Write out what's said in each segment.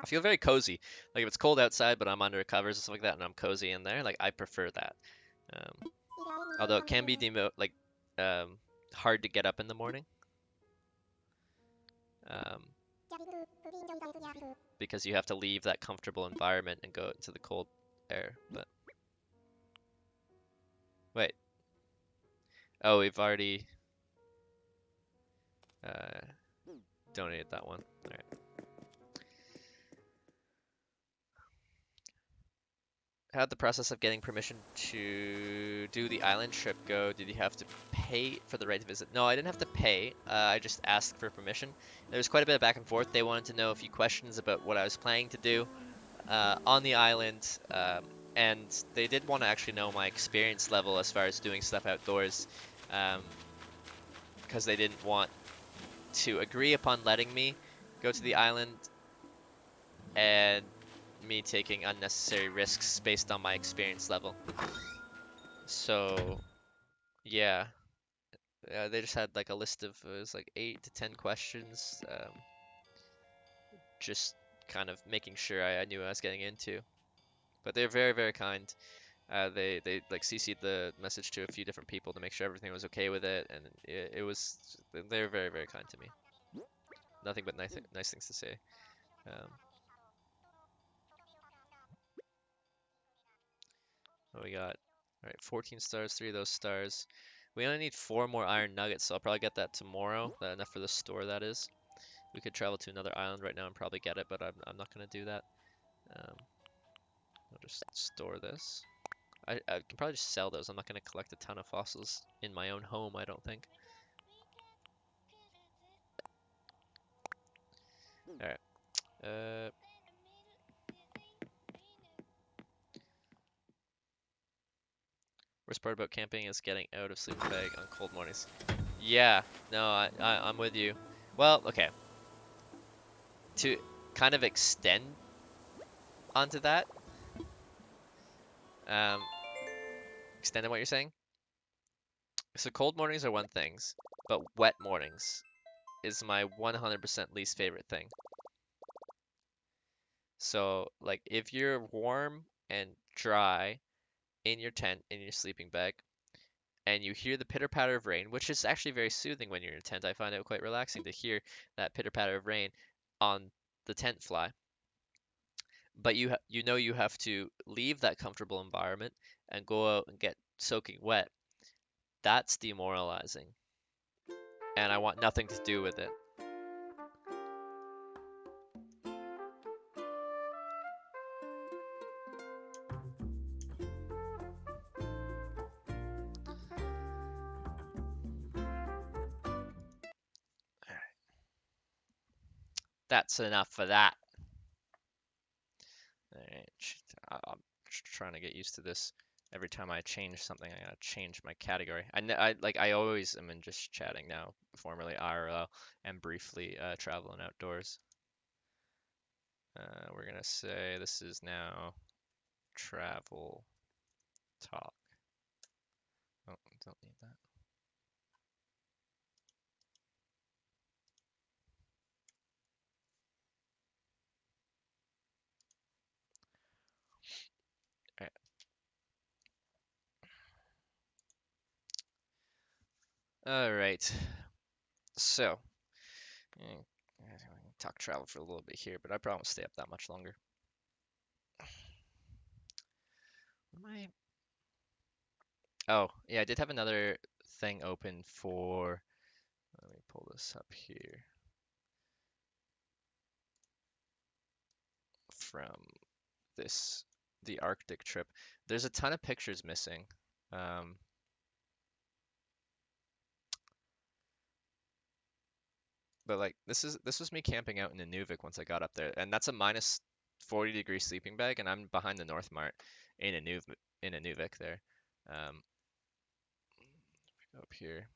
I feel very cozy. Like if it's cold outside, but I'm under covers and stuff like that, and I'm cozy in there, like I prefer that. Um, Although it can be um, hard to get up in the morning, um, because you have to leave that comfortable environment and go into the cold air. But wait, oh, we've already uh, donated that one. All right. How'd the process of getting permission to do the island trip go? Did you have to pay for the right to visit? No, I didn't have to pay. I just asked for permission. There was quite a bit of back and forth. They wanted to know a few questions about what I was planning to do on the island, and they did want to actually know my experience level as far as doing stuff outdoors, because they didn't want to agree upon letting me go to the island and me taking unnecessary risks based on my experience level. So yeah, they just had like a list of it was like 8 to 10 questions, just kind of making sure I knew what I was getting into. But they're very, very kind. They like CC'd the message to a few different people to make sure everything was okay with it, and it was they were very, very kind to me. Nothing but nice things to say. Um, what we got? All right, 14 stars, 3 of those stars. We only need 4 more iron nuggets, so I'll probably get that tomorrow. That enough for the store, that is. We could travel to another island right now and probably get it, but I'm not gonna do that. Um, I'll just store this. I can probably just sell those. I'm not gonna collect a ton of fossils in my own home, I don't think. All right. Worst part about camping is getting out of sleeping bag on cold mornings. Yeah, no, I'm with you. Well, okay. To kind of extend onto that, um, extend on what you're saying. So cold mornings are one things, but wet mornings is my 100% least favorite thing. So, like, if you're warm and dry in your tent, in your sleeping bag, and you hear the pitter patter of rain, which is actually very soothing when you're in a tent. I find it quite relaxing to hear that pitter patter of rain on the tent fly. But you know you have to leave that comfortable environment and go out and get soaking wet. That's demoralizing, and I want nothing to do with it. That's enough for that. All right, I'm trying to get used to this. Every time I change something, I gotta change my category. I always am in just chatting now, formerly IRL, and briefly traveling outdoors. We're gonna say this is now travel talk. Oh, don't need that. All right. So, mm, talk travel for a little bit here, but I probably won't stay up that much longer. What am I? Oh, yeah, I did have another thing open for. Let me pull this up here from the Arctic trip. There's a ton of pictures missing. Um, but like this was me camping out in Inuvik once I got up there, and that's a minus 40-degree sleeping bag, and I'm behind the North Mart in Inuvik there. Um, Up here.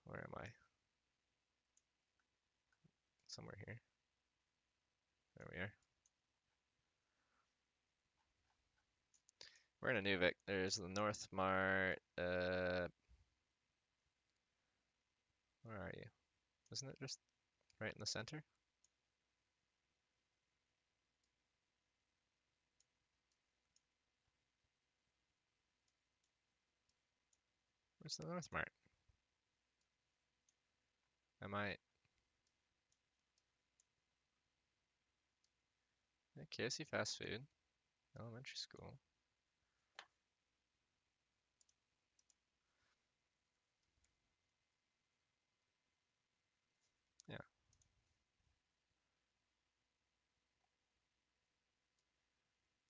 Where am I? Somewhere here. There we are. We're in Inuvik. There's the North Mart. Where are you? Isn't it just right in the center? Where's the North Mart? Am I KFC fast food? Elementary school. Yeah.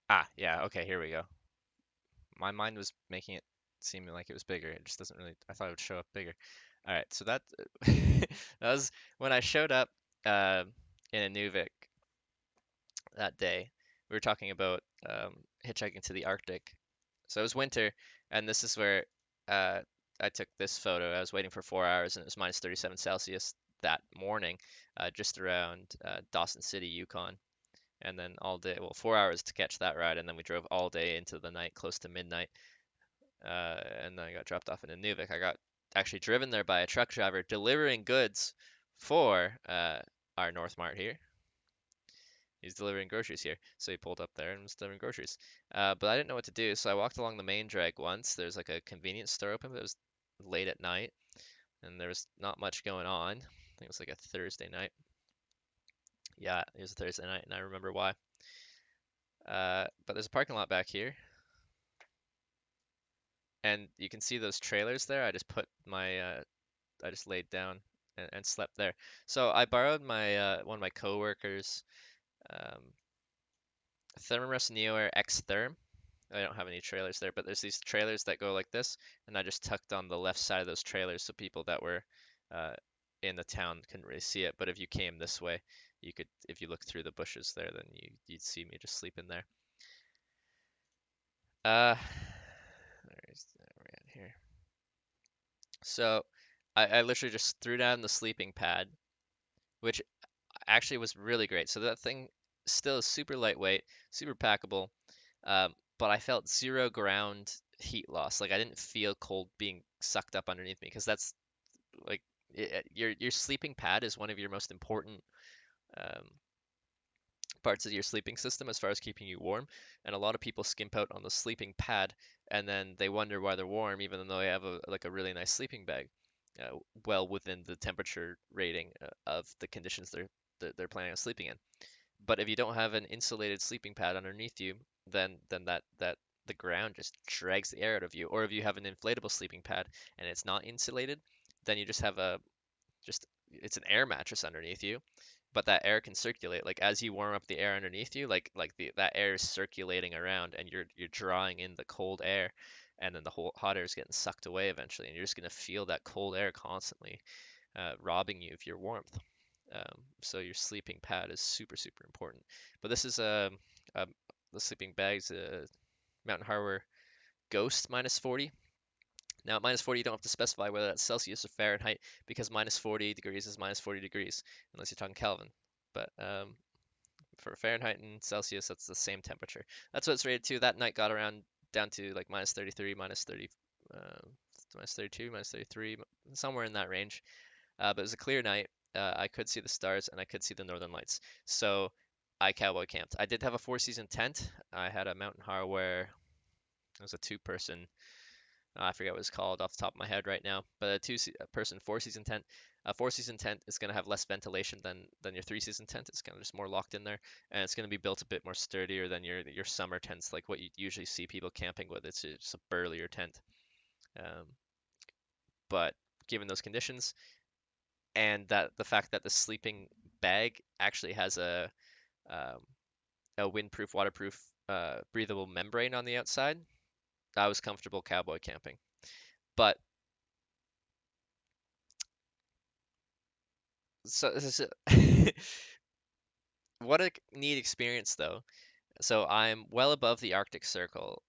Ah, yeah. Okay, here we go. My mind was making it seem like it was bigger. It just doesn't really. I thought it would show up bigger. All right, so that that was when I showed up uh, in Inuvik that day. We were talking about hitchhiking to the Arctic. So it was winter, and this is where uh, I took this photo. I was waiting for 4 hours, and it was minus 37 Celsius that morning, just around Dawson City, Yukon. And then all day, well, 4 hours to catch that ride, and then we drove all day into the night, close to midnight. And then I got dropped off in Inuvik. I got actually driven there by a truck driver delivering goods for our North Mart here. He's delivering groceries here. So he pulled up there and was delivering groceries. But I didn't know what to do, so I walked along the main drag once. There's like a convenience store open, but it was late at night, and there was not much going on. I think it was like a Thursday night. Yeah, it was a Thursday night, and I remember why. But there's a parking lot back here, and you can see those trailers there. I just laid down and slept there. So I borrowed my one of my coworkers' um, Thermarest Neo Air X Therm. I don't have any trailers there, but there's these trailers that go like this, and I just tucked on the left side of those trailers so people that were uh, in the town couldn't really see it. But if you came this way, you could, if you look through the bushes there, then you'd see me just sleeping there. Where are we at here? So I literally just threw down the sleeping pad, which actually was really great. So that thing still is super lightweight, super packable, but I felt zero ground heat loss. Like I didn't feel cold being sucked up underneath me because that's like your sleeping pad is one of your most important um, parts of your sleeping system as far as keeping you warm. And a lot of people skimp out on the sleeping pad and then they wonder why they're warm even though they have a really nice sleeping bag, well within the temperature rating of the conditions they're planning on sleeping in. But if you don't have an insulated sleeping pad underneath you, then that the ground just drags the air out of you. Or if you have an inflatable sleeping pad and it's not insulated, then you just have a just it's an air mattress underneath you, but that air can circulate. Like as you warm up the air underneath you, that air is circulating around and you're drawing in the cold air, and then the whole hot air is getting sucked away eventually, and you're just gonna feel that cold air constantly robbing you of your warmth. So your sleeping pad is super, super important. But this is a the sleeping bag's a Mountain Hardwear Ghost minus 40. Now at minus 40, you don't have to specify whether that's Celsius or Fahrenheit because minus 40 degrees is minus 40 degrees, unless you're talking Kelvin. But for Fahrenheit and Celsius, that's the same temperature. That's what it's rated to. That night got around down to like minus 33, minus 30, uh, minus 32, minus 33, somewhere in that range. But it was a clear night. I could see the stars and I could see the northern lights. So I cowboy camped. I did have a four-season tent. I had a Mountain Hardwear. It was a two-person. I forget what it's called off the top of my head right now. But a two-person four-season tent. A four-season tent is going to have less ventilation than your three-season tent. It's kind of just more locked in there, and it's going to be built a bit more sturdier than your summer tents, like what you usually see people camping with. It's just a burlier tent. Um, but given those conditions, and that the fact that the sleeping bag actually has um, a windproof, waterproof, breathable membrane on the outside, I was comfortable cowboy camping. But so this is what a neat experience though. So I'm well above the Arctic Circle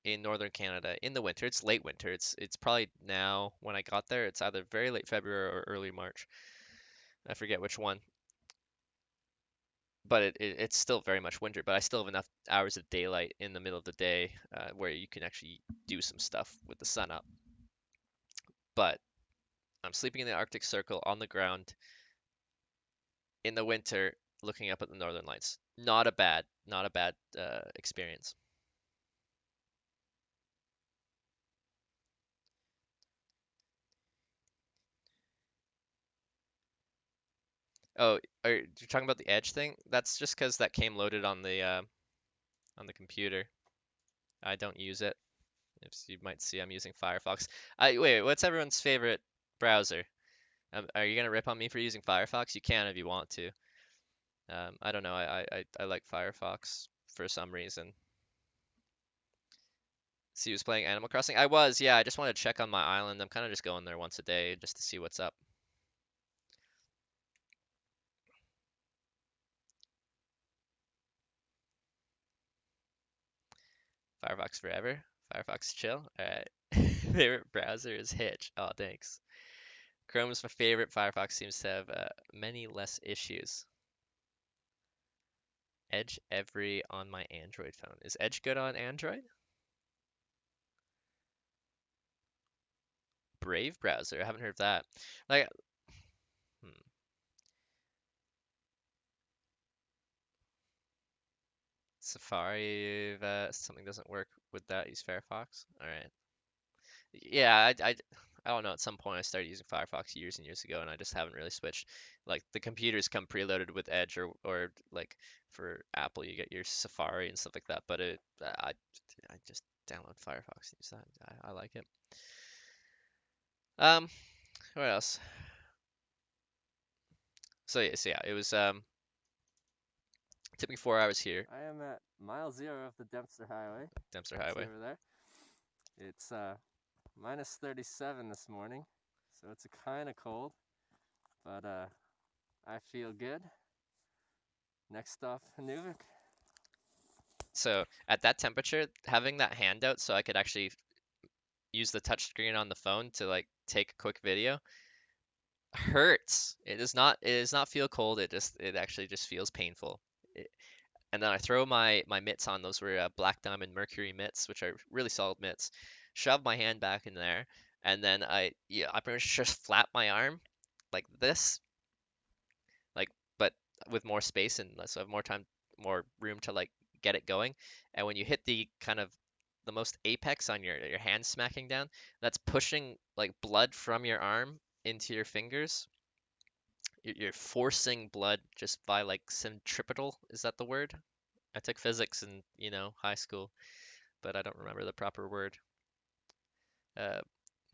in northern Canada in the winter. It's late winter. It's probably now when I got there. It's either very late February or early March. I forget which one. But it's still very much winter, but I still have enough hours of daylight in the middle of the day where you can actually do some stuff with the sun up. But I'm sleeping in the Arctic Circle on the ground. in the winter looking up at the northern lights. Not a bad experience. Oh, are you talking about the Edge thing? That's just because that came loaded on the computer. I don't use it. As you might see, I'm using Firefox. Wait, what's everyone's favorite browser? Are you gonna rip on me for using Firefox? You can if you want to. I don't know. I like Firefox for some reason. So you was playing Animal Crossing? I was, yeah. I just wanted to check on my island. I'm kind of just going there once a day just to see what's up. Firefox forever. Firefox chill. All right. Favorite browser is Hitch. Oh, thanks. Chrome is my favorite. Firefox seems to have many less issues. Edge every on my Android phone. Is Edge good on Android? Brave browser. I haven't heard of that. Like, hmm, Safari. If something doesn't work with that, use Firefox. All right. Yeah, I don't know. At some point, I started using Firefox years and years ago, and I just haven't really switched. Like the computers come preloaded with Edge, or like for Apple, you get your Safari and stuff like that. But I just download Firefox and use that. I like it. Um, what else? So yeah, it was took me 4 hours here, I am at mile zero of the Dempster Highway. Dempster See Highway. over there? It's minus 37 this morning, so it's kind of cold, but I feel good. Next stop, Nuvik. So at that temperature, having that handout so I could actually use the touch screen on the phone to like take a quick video hurts. It does not feel cold. It actually just feels painful. It, and then I throw my mitts on. Those were Black Diamond Mercury mitts, which are really solid mitts. Shove my hand back in there, and then I pretty much just flap my arm like this, like but with more space and so I have more time, more room to like get it going. And when you hit the kind of the most apex on your hand smacking down, that's pushing like blood from your arm into your fingers. You're forcing blood just by like centripetal. Is that the word? I took physics in, high school, but I don't remember the proper word. Uh,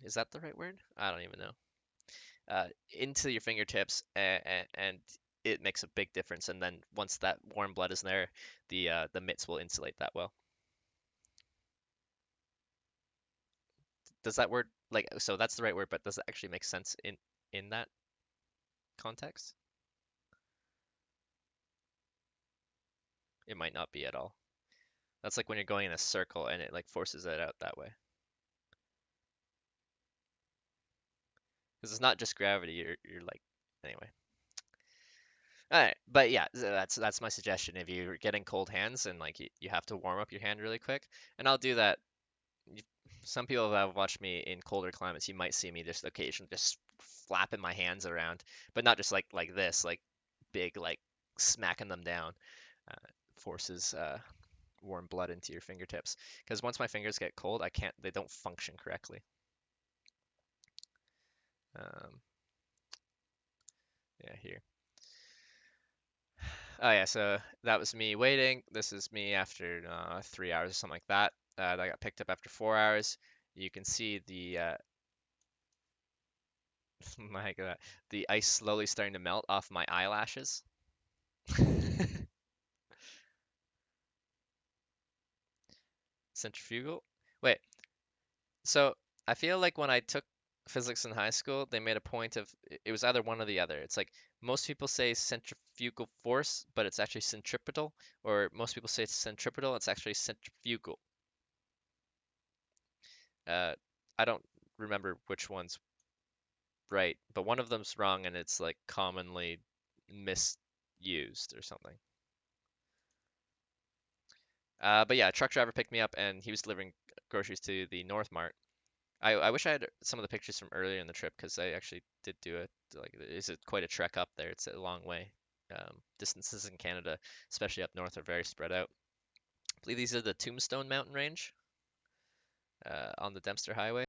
is that the right word? I don't even know. Into your fingertips, and it makes a big difference. And then once that warm blood is there, the mitts will insulate that well. Does that word like so that's the right word, but does it actually make sense in that context? It might not be at all. That's like when you're going in a circle and it like forces it out that way. Because it's not just gravity. You're like anyway. All right, but yeah, that's my suggestion. If you're getting cold hands and like you have to warm up your hand really quick, and I'll do that. You, some people that have watched me in colder climates, you might see me just occasionally just flapping my hands around, but not just like this, like big like smacking them down. Forces warm blood into your fingertips. Because once my fingers get cold, I can't. They don't function correctly. Um, yeah, here. Oh yeah, so that was me waiting. This is me after 3 hours or something like that. I got picked up after 4 hours. You can see the my God, the ice slowly starting to melt off my eyelashes. Centrifugal. Wait, so I feel like when I took physics in high school, they made a point of it was either one or the other. It's like most people say centrifugal force, but it's actually centripetal, or most people say it's centripetal, it's actually centrifugal. Uh, I don't remember which one's right, but one of them's wrong and it's like commonly misused or something. But yeah, a truck driver picked me up and he was delivering groceries to the North Mart. I wish I had some of the pictures from earlier in the trip because I actually did do it. Like, is it quite a trek up there? It's a long way. Distances in Canada, especially up north, are very spread out. I believe these are the Tombstone Mountain Range on the Dempster Highway.